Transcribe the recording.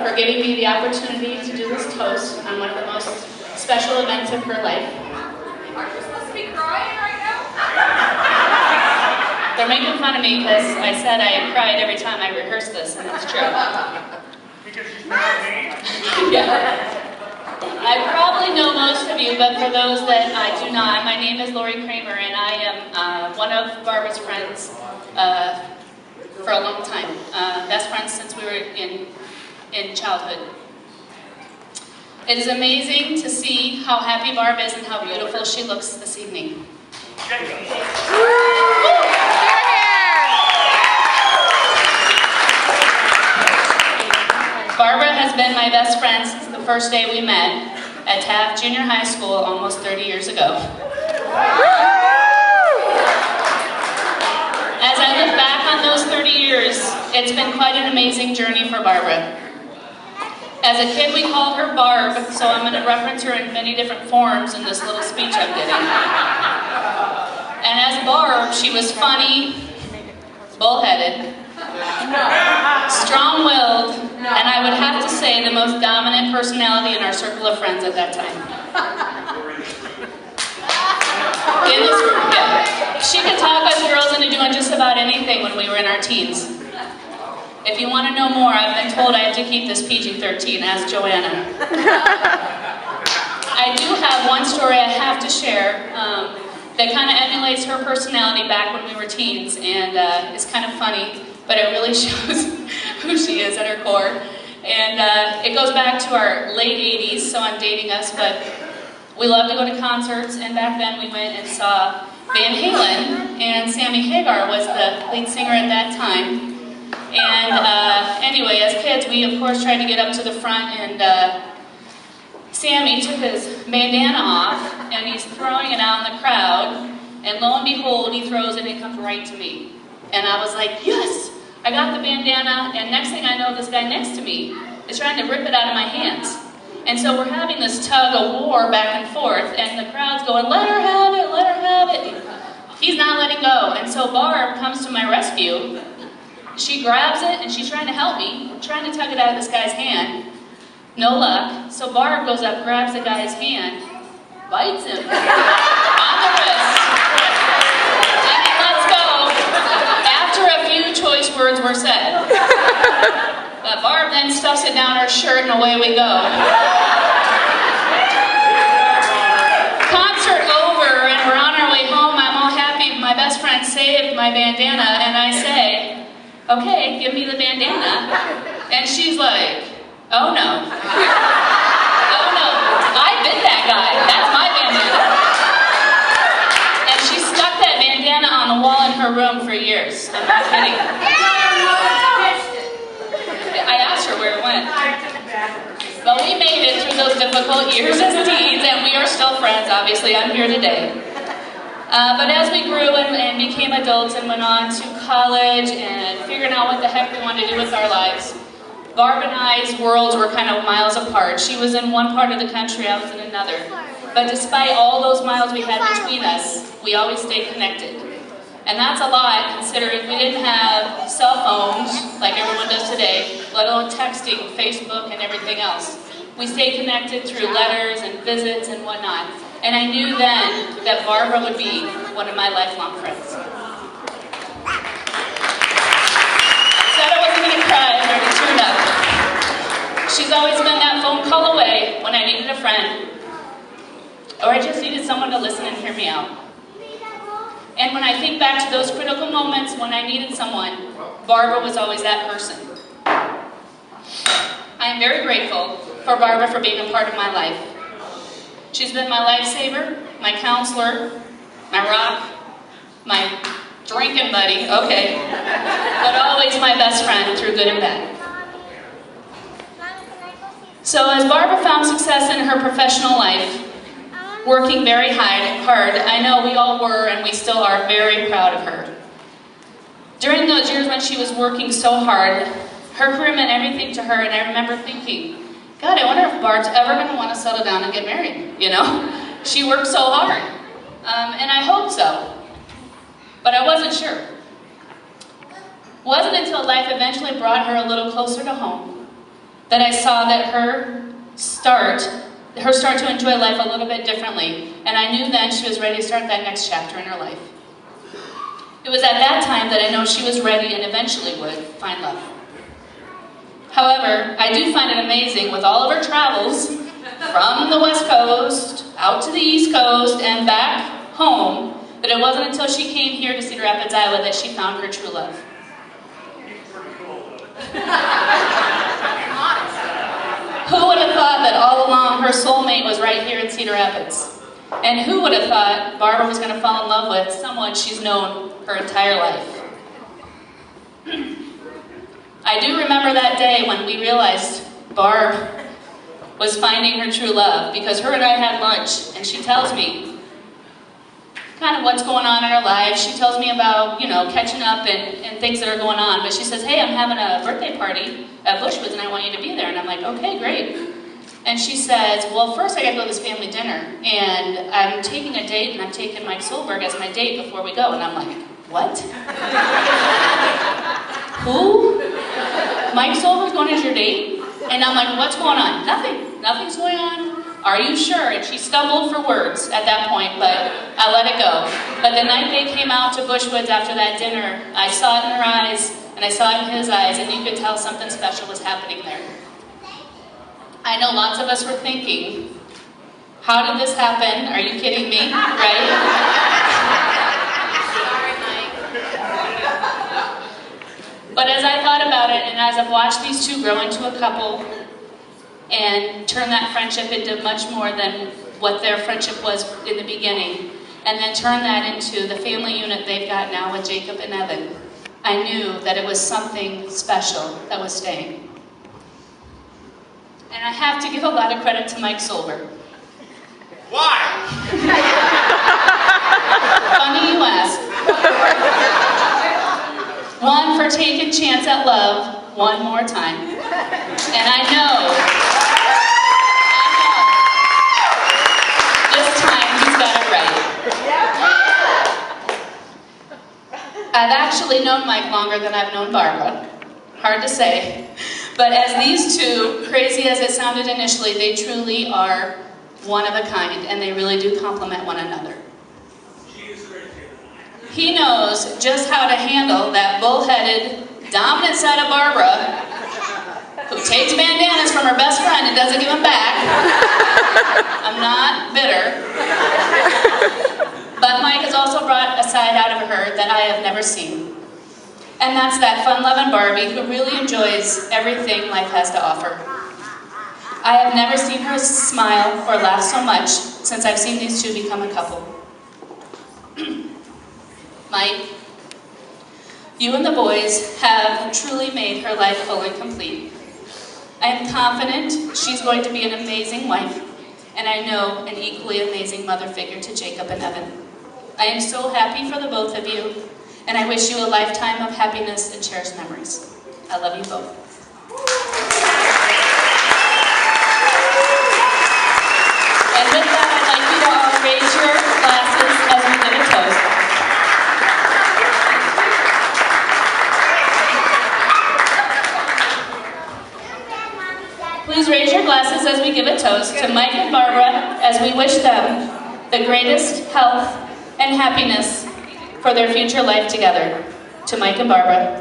For giving me the opportunity to do this toast on one of the most special events of her life. Aren't you supposed to be crying right now? They're making fun of me because I said I cried every time I rehearsed this, and it's true. Because she's not me? Yeah. I probably know most of you, but for those that I do not, my name is Kramer, and I am one of Barbara's friends for a long time. Best friends since we were in childhood. It is amazing to see how happy Barb is and how beautiful she looks this evening. Barbara has been my best friend since the first day we met at Taft Junior High School almost 30 years ago. As I look back on those 30 years, it's been quite an amazing journey for Barbara. As a kid, we called her Barb, so I'm going to reference her in many different forms in this little speech I'm giving. And as Barb, she was funny, bullheaded, strong-willed, and I would have to say the most dominant personality in our circle of friends at that time. In this group, yeah. She could talk us girls into doing just about anything when we were in our teens. If you want to know more, I've been told I have to keep this PG-13, ask Joanna. I do have one story I have to share that kind of emulates her personality back when we were teens, and it's kind of funny, but it really shows who she is at her core. And it goes back to our late 80s, so I'm dating us, but we love to go to concerts, and back then we went and saw Van Halen, and Sammy Hagar was the lead singer at that time. And anyway, as kids, we of course tried to get up to the front, and Sammy took his bandana off, and he's throwing it out in the crowd, and lo and behold, he throws it and it comes right to me. And I was like, yes! I got the bandana, and next thing I know, this guy next to me is trying to rip it out of my hands. And so we're having this tug of war back and forth, and the crowd's going, let her have it, let her have it. He's not letting go, and so Barb comes to my rescue. She grabs it, and she's trying to help me, trying to tug it out of this guy's hand. No luck. So Barb goes up, grabs the guy's hand, bites him on the wrist, and he lets go after a few choice words were said. But Barb then stuffs it down her shirt, and away we go. Concert over, and we're on our way home. I'm all happy. My best friend saved my bandana, and I say, okay, give me the bandana. And she's like, oh no. Oh no, I bit that guy. That's my bandana. And she stuck that bandana on the wall in her room for years. I'm not kidding. I asked her where it went. But we made it through those difficult years as teens, and we are still friends. Obviously, I'm here today. But as we grew and became adults and went on to college and figuring out what the heck we wanted to do with our lives, Barb and I's worlds were kind of miles apart. She was in one part of the country, I was in another. But despite all those miles we had between us, we always stayed connected. And that's a lot, considering we didn't have cell phones like everyone does today, let alone texting, Facebook, and everything else. We stayed connected through letters and visits and whatnot. And I knew then that Barbara would be one of my lifelong friends. I said I wasn't going to cry, I already turned up. She's always been that phone call away when I needed a friend, or I just needed someone to listen and hear me out. And when I think back to those critical moments when I needed someone, Barbara was always that person. I am very grateful for Barbara for being a part of my life. She's been my lifesaver, my counselor, my rock, my drinking buddy, okay, but always my best friend through good and bad. So as Barbara found success in her professional life, working very hard, I know we all were and we still are very proud of her. During those years when she was working so hard, her career meant everything to her, and I remember thinking, God, I wonder if Barb's ever going to want to settle down and get married, you know? She worked so hard, and I hoped so, but I wasn't sure. It wasn't until life eventually brought her a little closer to home that I saw that her start to enjoy life a little bit differently, and I knew then she was ready to start that next chapter in her life. It was at that time that I know she was ready and eventually would find love. However, I do find it amazing with all of her travels from the West Coast, out to the East Coast, and back home, that it wasn't until she came here to Cedar Rapids, Iowa, that she found her true love. Who would have thought that all along her soulmate was right here in Cedar Rapids? And who would have thought Barbara was going to fall in love with someone she's known her entire life? I do remember that day when we realized Barb was finding her true love, because her and I had lunch, and she tells me kind of what's going on in her life. She tells me about, catching up and things that are going on, but she says, hey, I'm having a birthday party at Bushwoods, and I want you to be there. And I'm like, okay, great. And she says, well, first I got to go to this family dinner, and I'm taking a date, and I'm taking Mike Solberg as my date before we go. And I'm like, what? Who? Mike Solberg's going as your date? And I'm like, what's going on? Nothing's going on. Are you sure? And she stumbled for words at that point, but I let it go. But the night they came out to Bushwoods after that dinner, I saw it in her eyes, and I saw it in his eyes, and you could tell something special was happening there. I know lots of us were thinking, how did this happen? Are you kidding me? Right? Sorry, Mike. But as I thought about it, and as I've watched these two grow into a couple and turn that friendship into much more than what their friendship was in the beginning, and then turn that into the family unit they've got now with Jacob and Evan, I knew that it was something special that was staying. And I have to give a lot of credit to Mike Solberg. Why? Funny you ask. One, for taking chance at love one more time. And I know, this time he's got it right. I've actually known Mike longer than I've known Barbara. Hard to say. But as these two, crazy as it sounded initially, they truly are one of a kind, and they really do complement one another. He knows just how to handle that bullheaded, dominant side of Barbara, who takes bandanas from her best friend and doesn't give them back. I'm not bitter. But Mike has also brought a side out of her that I have never seen. And that's that fun-loving Barbie who really enjoys everything life has to offer. I have never seen her smile or laugh so much since I've seen these two become a couple. Mike, you and the boys have truly made her life full and complete. I am confident she's going to be an amazing wife, and I know an equally amazing mother figure to Jacob and Evan. I am so happy for the both of you, and I wish you a lifetime of happiness and cherished memories. I love you both. And with that, I'd like you to all raise your glasses as we give a toast. Please raise your glasses as we give a toast to Mike and Barbara as we wish them the greatest health and happiness for their future life together. To Mike and Barbara.